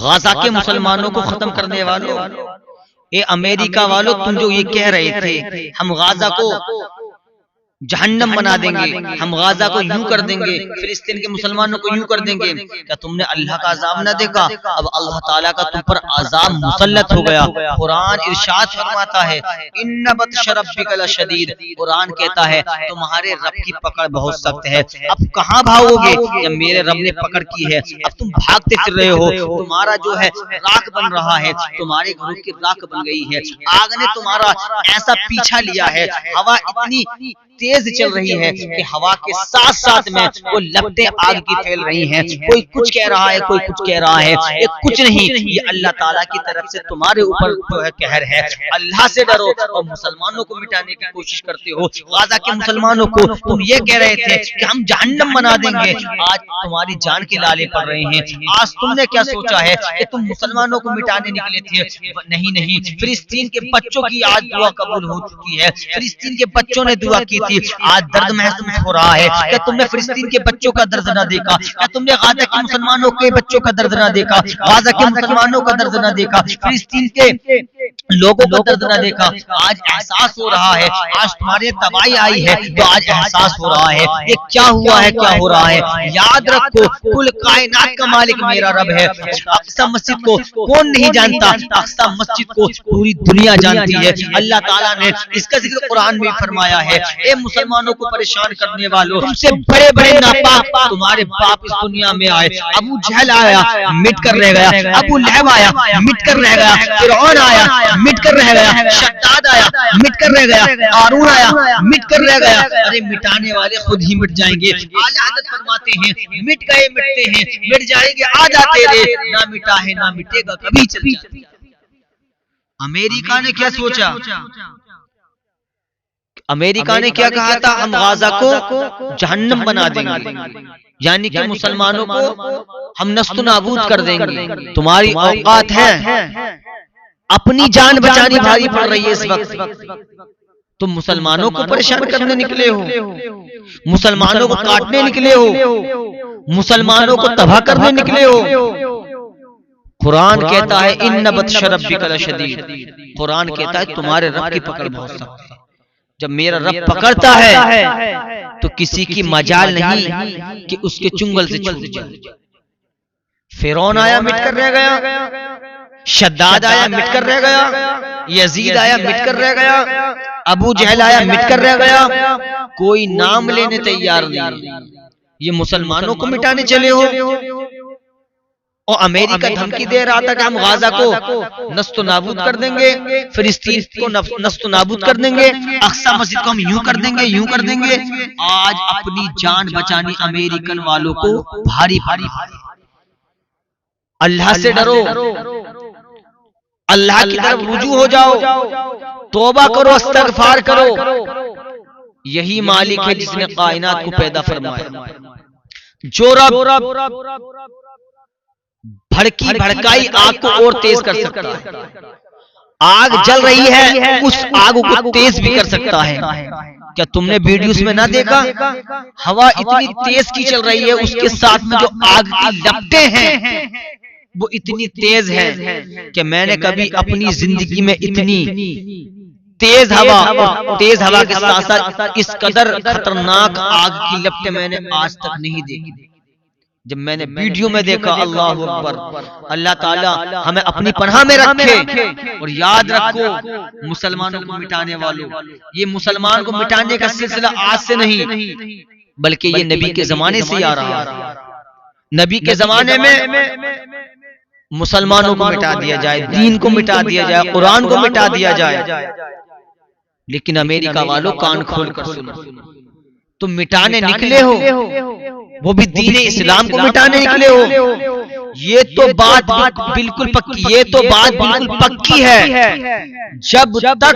Gaza के मुसलमानों को खत्म करने वालों, ए अमेरिका वालों, तुम जो ये कह रहे थे हम गाजा को जहन्नम बना देंगे, हम गाजा को यूं कर देंगे, फिलिस्तीन के मुसलमानों को यूं कर देंगे, क्या तुमने अल्लाह का अजाब ना देखा? अब अल्लाह ताला का तुम पर अजाब मुसल्लत हो गया। कुरान इरशाद फरमाता है इन्ना बत्श रब्बिका लशदीद, कुरान कहता है तुम्हारे रब की पकड़ बहुत सख्त है। अब कहाँ भागोगे जब मेरे रब ने पकड़ की है? अब तुम भागते फिर रहे हो, तुम्हारा जो है राख बन रहा है, तुम्हारे घरों की राख बन गई है, आग ने तुम्हारा ऐसा पीछा लिया है, हवा इतनी तेज चल रही है कि हवा के साथ साथ में वो लपटें आग की फैल रही हैं। कोई कुछ कह रहा है, कोई कुछ कह रहा है, ये कुछ नहीं, ये अल्लाह ताला की तरफ से तुम्हारे ऊपर जो है कहर है। अल्लाह से डरो और मुसलमानों को मिटाने की कोशिश करते हो। गाजा के मुसलमानों को तुम ये कह रहे थे कि हम जहन्नम बना देंगे, आज तुम्हारी जान के लाले पड़ रहे हैं। आज तुमने क्या सोचा है कि तुम मुसलमानों को मिटाने निकले थे? नहीं नहीं, फिलिस्तीन के बच्चों की आज दुआ कबूल हो चुकी है, फिलिस्तीन के बच्चों ने दुआ की थी, आज दर्द महसूस हो रहा है। क्या तुमने फिलिस्तीन के बच्चों का दर्द ना देखा? क्या तुमने गाजा के मुसलमानों के बच्चों का दर्द ना देखा? गाजा के मुसलमानों का दर्द ना देखा? फिलिस्तीन के लोगों का दर्द ना देखा? आज एहसास हो रहा है, आज तुम्हारी तबाही आई है तो आज एहसास हो रहा है ये क्या हुआ है, क्या हो रहा है। याद रखो कुल कायनात का मालिक मेरा रब है। अक्सा मस्जिद को कौन नहीं जानता? अक्सा मस्जिद को पूरी दुनिया जानती है। अल्लाह ताला ने इसका जिक्र कुरान में फरमाया है, ए मुसलमानों को परेशान करने वालों, तुमसे बड़े बड़े नापाक तुम्हारे बाप इस दुनिया में आए। अबू जहल आया, मिट कर रह गया। अबू लहब आया, मिट कर रह गया। फिरौन आया, मिट कर रह गया। शद्दाद आया, मिट कर रह गया। कारून आया, मिट कर रह गया। अरे मिटाने वाले खुद ही मिट जाएंगे। आला हज़रत फरमाते हैं मिट गए मिटते हैं, मिट जाएंगे आ जाते रे, ना मिटा है ना मिटेगा कभी चल जाएगा। अमेरिका ने क्या सोचा? अमेरिका ने क्या कहा था? हम गाजा को जहन्नम बना देंगे, यानी कि मुसलमानों को हम नस्त नाबूद कर देंगे। तुम्हारी औकात है, अपनी जान बचानी भारी पड़ रही है इस वक्त, तुम मुसलमानों को परेशान करने निकले हो, मुसलमानों को काटने निकले हो, मुसलमानों को तबाह करने निकले हो। कुरान कहता है इन्ना बत्श रब्बिका लशदीद, कुरान कहता है तुम्हारे रब की पकड़ बहुत सख्त है। जब मेरा रब पकड़ता है तो किसी की मजाल नहीं कि उसके चुंगल से छूट जाए। फिरौन आया, मिट कर रह गया। शद्दाद आया, मिट कर रह गया। यजीद आया, मिट कर रह गया। अबू जहल आया, मिट कर रह गया। कोई नाम लेने तैयार नहीं। ये मुसलमानों को मिटाने चले हो। और अमेरिका धमकी दे रहा था कि हम गाजा को नस्तो नाबूद कर देंगे, फिलिस्तीन को नस्तो नाबूद कर देंगे, अक्सा मस्जिद को हम यूं कर देंगे, यूं कर देंगे। आज अपनी जान बचानी अमेरिकन वालों को भारी भारी। अल्लाह से डरो, अल्लाह की तरफ रुजू हो जाओ, तौबा करो, इस्तगफार करो। यही मालिक है जिसने कायनात को पैदा फरमाया। जो रब भड़की भड़काई आग को और तेज कर सकता है। आग जल रही है, उस आग को तेज भी कर सकता है। क्या तुमने वीडियोस में ना देखा? हवा इतनी तेज की चल रही है, उसके साथ में जो आग की लपटें हैं वो इतनी तेज है कि मैंने कभी अपनी जिंदगी में इतनी तेज हवा और तेज हवा के साथ साथ इस कदर खतरनाक आग की लपटें मैंने आज तक नहीं देखी। जब मैंने वीडियो में देखा, अल्लाह अकबर, अल्लाह ताला हमें अपनी पनाह में रखे। और याद रखो मुसलमानों को मिटाने वालों, ये मुसलमान को मिटाने का सिलसिला आज से नहीं बल्कि ये नबी के जमाने से आ रहा है। नबी के जमाने में मुसलमानों को मिटा दिया जाए, दीन को मिटा दिया जाए, कुरान को मिटा दिया जाए। लेकिन अमेरिका वालों कान खोल कर सुनो, तुम मिटाने निकले हो, वो भी दीन इस्लाम को मिटाने निकले हो। ये तो बात बिल्कुल पक्की, ये तो बात बिल्कुल पक्की है। जब तक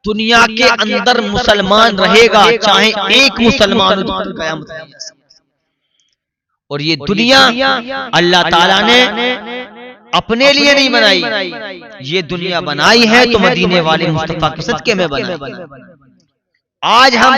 दुनिया के अंदर मुसलमान रहेगा, चाहे एक मुसलमान हो, और ये दुनिया अल्लाह ताला ने अपने लिए नहीं बनाई, ये दुनिया बनाई है तो मदीने वाले मुस्तफा के सदके में बनाई। आज हम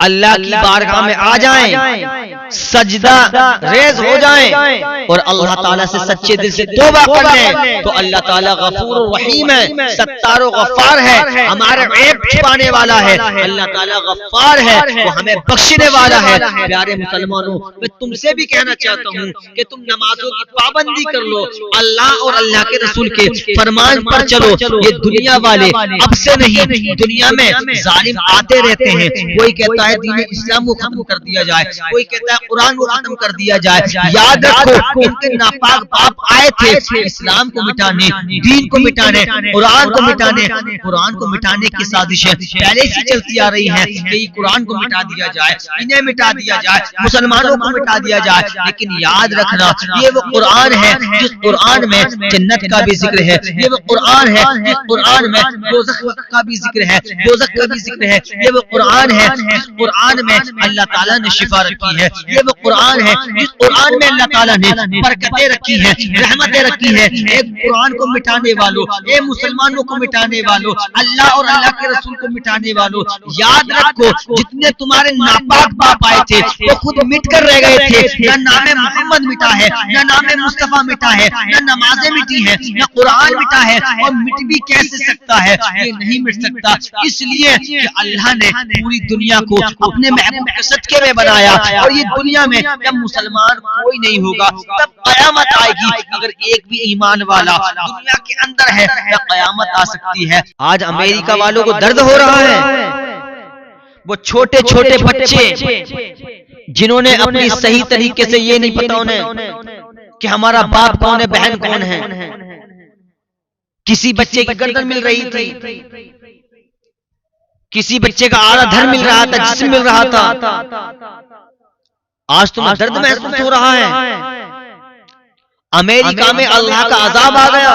अल्लाह की बारगाह में आ जाएं, सजदा रेज हो जाएं और अल्लाह ताला से सच्चे दिल से तौबा कर लें, तो अल्लाह ताला गफूर रहीम है, सत्तार और गफ्फार है, हमारे ऐब छुपाने वाला है। अल्लाह ताला गफ्फार है, वो हमें बख्शने वाला है। प्यारे मुसलमानों, मैं तुमसे भी कहना चाहता हूँ कि तुम नमाजों की पाबंदी कर लो, अल्लाह और अल्लाह के रसूल के फरमान पर चलो। ये दुनिया वाले अब से नहीं, दुनिया में जालिम आते रहते हैं। कोई कहता है दीन इस्लाम को खत्म कर दिया जाए, कोई कहता है कुरान को खत्म कर दिया जाए। याद रखो, इनके नापाक बाप आए थे इस्लाम को मिटाने, दीन को मिटाने, कुरान को मिटाने। कुरान को मिटाने की साजिशें पहले से चलती आ रही हैं कि कुरान को मिटा दिया जाए, इन्हें मिटा दिया जाए, मुसलमानों को मिटा दिया जाए। लेकिन याद रखना, ये वो कुरान है जिस कुरान में जन्नत का भी जिक्र है, ये वो कुरान है जिस कुरान में दोज़ख का भी जिक्र है, दोज़ख का भी जिक्र है। ये वो कुरान है जिस कुरान में अल्लाह ताला ने शिफा रखी है, ये वो कुरान है जिस कुरान में अल्लाह ताला ने बरकतें रखी है, रहमतें रखी है। एक कुरान को मिटाने वालों, ए मुसलमानों को मिटाने वालों, अल्लाह और अल्लाह के रसूल को मिटाने वालों, याद रखो, जितने तुम्हारे नापाक बाप आए थे वो खुद मिट कर रह गए थे। न नामे मोहम्मद मिटा है, न नामे मुस्तफा मिटा है, न नमाजें मिटी है, न कुरान मिटा है। और मिट भी कैसे सकता है, ये नहीं मिट सकता, इसलिए कि अल्लाह ने पूरी दुनिया को अपने महबूब के सदके में बनाया। और ये दुनिया में जब मुसलमान कोई नहीं होगा तब कयामत आएगी। अगर एक भी ईमान वाला दुनिया के अंदर है तब कयामत आ सकती है। आज अमेरिका वालों को दर्द हो रहा है, वो छोटे छोटे बच्चे जिन्होंने अपनी सही तरीके से ये नहीं पता उन्हें कि हमारा बाप कौन है, बहन कौन है। किसी बच्चे की गर्दन मिल रही थी, किसी बच्चे का आधा धर मिल रहा था, जिस्म मिल रहा था। आज तुम्हें दर्द महसूस हो रहा है। अमेरिका में अल्लाह का अजाब आ गया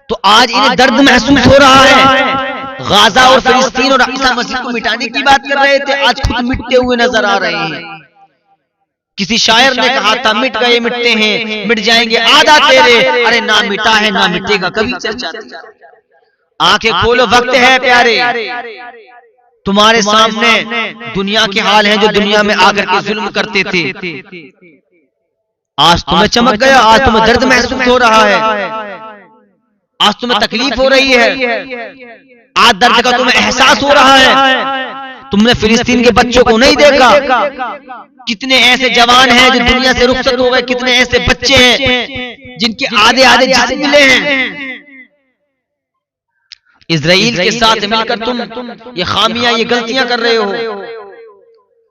तो आज इन्हें दर्द महसूस हो रहा है। गाजा और फिलिस्तीन और अक्सा मस्जिद को मिटाने की बात कर रहे थे, आज खुद मिटते हुए नजर आ रहे हैं। किसी शायर ने कहा था, मिट गए मिटते हैं, मिट जाएंगे आधा तेरे। अरे ना मिटा है ना मिटेगा कभी चर्चा। आंखें खोलो, वक्त है प्यारे, तुम्हारे सामने दुनिया के हाल हैं जो दुनिया में आकर के जुल्म करते थे। आज तुम्हें चमक गया, आज तुम्हें दर्द महसूस हो रहा है, आज तुम्हें तकलीफ हो रही है, आज दर्द का तुम्हें एहसास हो रहा है। तुमने फिलिस्तीन के बच्चों को नहीं देखा, कितने ऐसे जवान हैं जो दुनिया से रुखसत हो गए, कितने ऐसे बच्चे हैं जिनके आधे आधे जिस्म मिले हैं। इजराइल के साथ मिलकर तुम ये खामियां, ये गलतियां कर रहे हो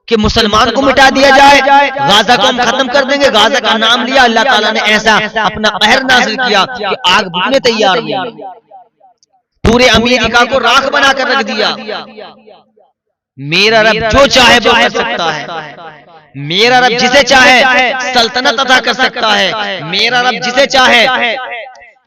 कि मुसलमान को मिटा दिया जाए, गाजा को हम खत्म कर देंगे। गाजा का नाम लिया, अल्लाह ताला ने ऐसा अपना कहर नाज़िल किया कि आग बुझने तैयार हुई, पूरे अमेरिका को राख बनाकर रख दिया। मेरा रब जो चाहे वो कर सकता है, मेरा रब जिसे चाहे सल्तनत अता कर सकता है, मेरा रब जिसे चाहे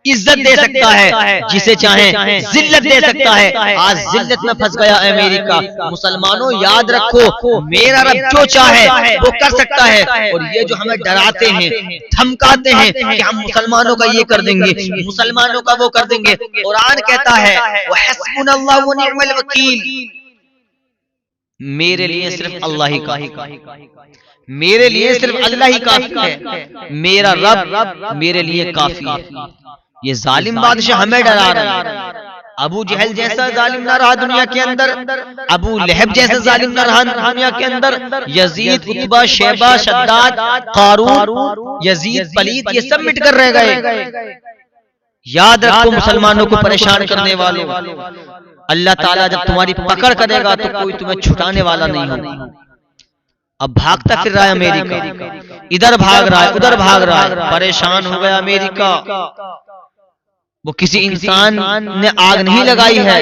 इज्जत दे सकता है, जिसे चाहे जिल्लत दे सकता है। आज जिल्लत में फंस गया अमेरिका। मुसलमानों याद रखो, मेरा रब जो चाहे वो कर सकता है। और ये जो हमें डराते हैं, धमकाते हैं कि हम मुसलमानों का ये कर देंगे, मुसलमानों का वो कर देंगे, कुरान कहता है व हस्बुनल्लाहु व निअमल वकील, मेरे लिए सिर्फ अल्लाह ही काफी, मेरे लिए सिर्फ अल्लाह ही काफी है, मेरा रब मेरे लिए काफी है। ये जालिम बादशाह हमें डरा रहा है। अबू जहल जैसा जालिम न रहा दुनिया के अंदर, अबू लहब जैसा जालिम न रहा दुनिया के अंदर, यजीद, उतबा, शैबा, शद्दाद, कारून, यजीद, पलीत, ये सब मिट कर रह गए। याद रखो मुसलमानों को परेशान करने वालों, अल्लाह ताला जब तुम्हारी पकड़ करेगा तो कोई तुम्हें छुटाने वाला नहीं होगा। अब भागता फिर रहा है अमेरिका, इधर भाग रहा है, उधर भाग रहा है, परेशान हो गया अमेरिका। वो किसी इंसान ने आग नहीं लगाई है,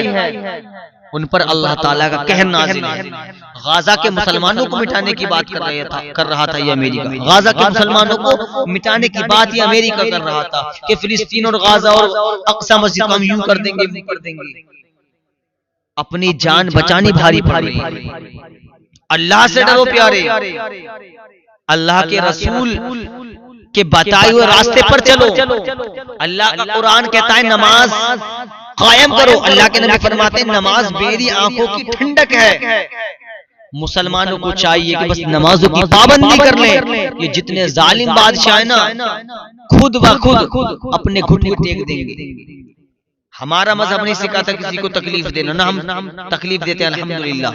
उन पर अल्लाह ताला का कहर नाज़िल है। गाजा के मुसलमानों को मिटाने की बात कर रहा था ये अमेरिका। गाजा के मुसलमानों को मिटाने की बात ये अमेरिका कर रहा था कि फिलिस्तीन और गाजा और अक्सा मस्जिद को हम यूं कर देंगे, यूं कर देंगे। अपनी जान बचानी भारी पड़ रही है। अल्लाह से डरो प्यारे, अल्लाह के रसूल के बताए हुए रास्ते पर चलो। अल्लाह का कुरान कहता है नमाज कायम करो। अल्लाह के नबी फरमाते हैं नमाज मेरी आंखों की ठंडक है, मुसलमानों को चाहिए कि बस नमाजों की पाबंदी कर लें। ये जितने जालिम बादशाह है ना, खुद ब खुद अपने घुटने टेक देंगे। हमारा मजहब नहीं सिखाता किसी को तकलीफ देना, ना हम तकलीफ देते हैं अल्हम्दुलिल्लाह।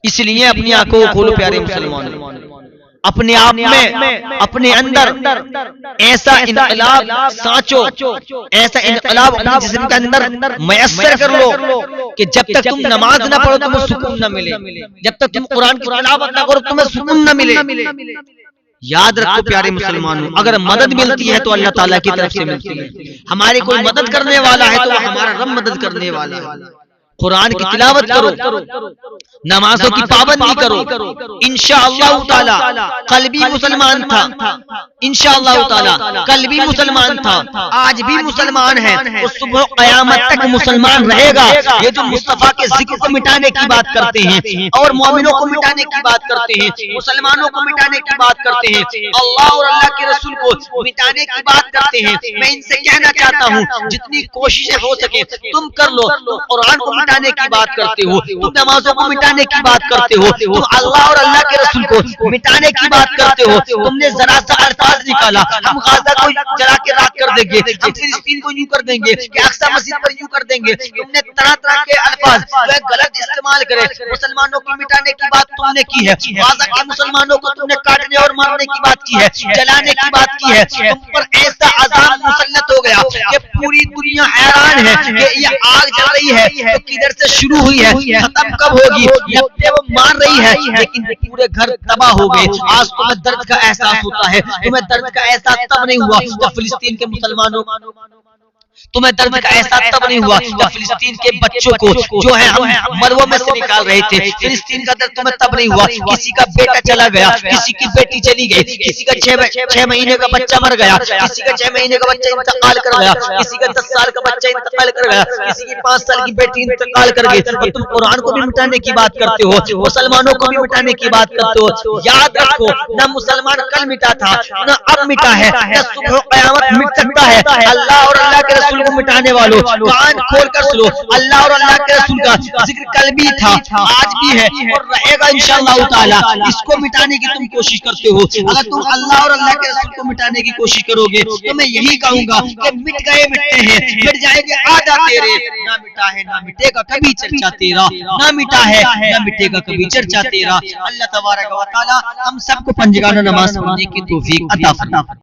इसलिए अपनी आंखों को खोलो प्यारे मुसलमानों, अपने आप में अपने अंदर ऐसा इनकलाब साँचो, ऐसा इनकलाब अपने जिस्म के अंदर मयस्सर कर लो कि जब तक तुम नमाज ना पढ़ो तुम्हें सुकून न मिले, जब तक तुम कुरान की तिलावत ना करो तुम्हें सुकून न मिले। याद रखो प्यारे मुसलमानों, अगर मदद मिलती है तो अल्लाह ताला की तरफ से मिलती है। हमारे कोई मदद करने वाला है तो वो हमारा रब मदद करने वाला है। कुरान की तिलावत करो, नमाजों की पाबंदी करो, इंशाअल्लाह ताला कल भी मुसलमान था, इंशाअल्लाह ताला कल भी मुसलमान था, आज भी मुसलमान है, वो सुबह क़यामत तक मुसलमान रहेगा। ये जो मुस्तफा के जिक्र को मिटाने की बात करते हैं और मोमिनों को मिटाने की बात करते हैं, मुसलमानों को मिटाने की बात करते हैं, अल्लाह और अल्लाह के रसूल को मिटाने की बात करते हैं, मैं इनसे कहना चाहता हूँ जितनी कोशिशें हो सके तुम कर लो। तुम कुरान को मिटाने की बात करते हो, तुम नमाजों को मिटाने की बात करते हो, तुम अल्लाह और अल्लाह के रसूल को मिटाने की बात करते हो। तुमने जरा सा अल्फाज निकाला, हम गाजा को जला के राख कर देंगे, हम फिलिस्तीन को यूं कर देंगे, अक्सा मस्जिद पर यूं कर देंगे। तुमने तरह तरह के अल्फाज जो गलत इस्तेमाल करे, मुसलमानों को मिटाने की बात तुमने की है, गाजा के मुसलमानों को तुमने काटने और मारने की बात की है, जलाने की बात की है। तुम पर ऐसा अजाब मुसल्लत हो गया कि पूरी दुनिया हैरान है कि ये आग जल रही है तो किधर से शुरू हुई है, खत्म कब होगी, लपटे वो मार रही है, लेकिन पूरे घर तबाह हो गए। आज तुम्हें दर्द का एहसास होता है, तुम्हें दर्द का एहसास तब नहीं हुआ जब फिलिस्तीन के मुसलमानों, तुम्हें दर्द का एहसास तब नहीं हुआ जब फिलिस्तीन के बच्चों को जो है हम मरवों में से निकाल रहे थे। फिलिस्तीन का दर्द तुम्हें तब नहीं हुआ किसी का बेटा चला गया, किसी की बेटी चली गई, किसी का 6 महीने का बच्चा मर गया, किसी का 6 महीने का बच्चा इंतकाल कर गया, किसी का 10 साल का बच्चा इंतकाल कर गया, किसी की 5 साल की बेटी इंतकाल कर गई। और तुम कुरान को भी मिटाने की बात करते हो, मुसलमानों को भी मिटाने की बात करते हो। याद रखो, न मुसलमान कल मिटा था, न अब मिटा है, न सुबह क़यामत मिट सकता है। अल्लाह और अल्लाह के रसूल को मिटाने वालों कान खोल कर सुनो, अल्लाह और अल्लाह के रसूल का जिक्र कल भी था, आज भी है और रहेगा इंशाअल्लाह ताला। इसको मिटाने की तुम कोशिश करते हो, अगर तुम अल्लाह और अल्लाह के रसूल को मिटाने की कोशिश करोगे तो मैं यही कहूंगा कि मिट गए मिटते हैं, मिट जाएंगे आधा तेरे, ना मिटा है ना मिटेगा कभी चर्चा तेरा, ना मिटा है ना मिटेगा कभी चर्चा तेरा। अल्लाह तबारक व तआला हम सबको पंजगाना नमाज पढ़ने की तौफीक अता फरमाए।